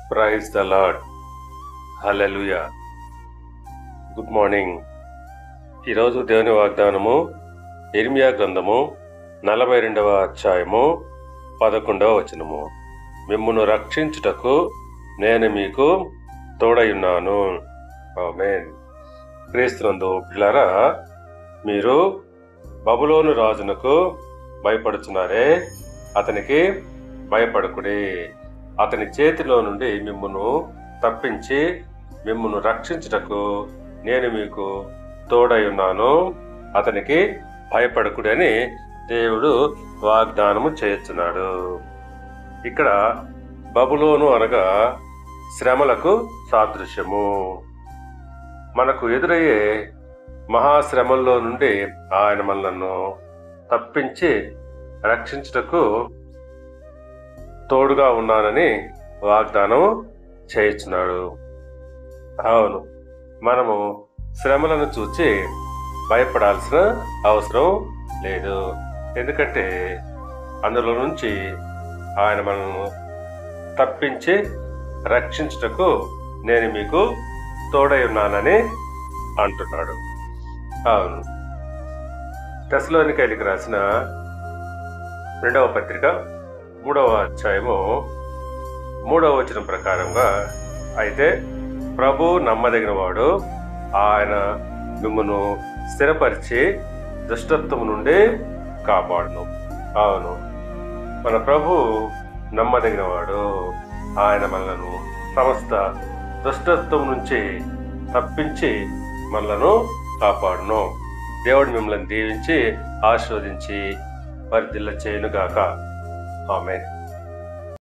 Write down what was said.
Praise the lord. Hallelujah. Good morning. ఈరోజు దేవుని వాగ్దానము ఇర్మియా గ్రంథము 42వ అధ్యాయము 11వ వచనము. మిమ్మును రక్షించుటకు నేను మీకు తోడయున్నాను. ఆమేన్. క్రీస్తునందు పిల్లారా, మీరు బబులోను రాజునకు భయపడుచున్నారే, అతనికి భయపడకుడి. అతని చేతిలో నుండి మిమ్మును తప్పించి మిమ్మును రక్షించుటకు నేను మీకు తోడై ఉన్నాను. అతనికి భయపడకుడి అని దేవుడు వాగ్దానము చేస్తున్నాడు. ఇక్కడ బబులోను అనగా శ్రమలకు సాదృశ్యము. మనకు ఎదురయ్యే మహాశ్రమల్లో నుండి ఆయన మనలను తప్పించి రక్షించుటకు తోడుగా ఉన్నానని వాగ్దానం చేయించున్నాడు. అవును, మనము శ్రమలను చూచి భయపడాల్సిన అవసరం లేదు. ఎందుకంటే అందులో నుంచి ఆయన మనల్ని తప్పించి రక్షించుటకు నేను మీకు తోడై ఉన్నానని అంటున్నాడు. అవును, తెస్సలోనికైలకు రాసిన 2వ పత్రిక 3వ అధ్యాయము 3వ వచనం ప్రకారంగా, అయితే ప్రభు నమ్మదగిన వాడు, ఆయన మిమ్మును స్థిరపరిచి దుష్టత్వము నుండి కాపాడును. అవును, మన ప్రభు నమ్మదగిన వాడు. ఆయన మనలను సమస్త దుష్టత్వం నుంచి తప్పించి మనలను కాపాడును. దేవుడు మిమ్మల్ని దీవించి ఆశీర్వదించి వర్ధిల్ల చేయునుగాక. ఆమేన్.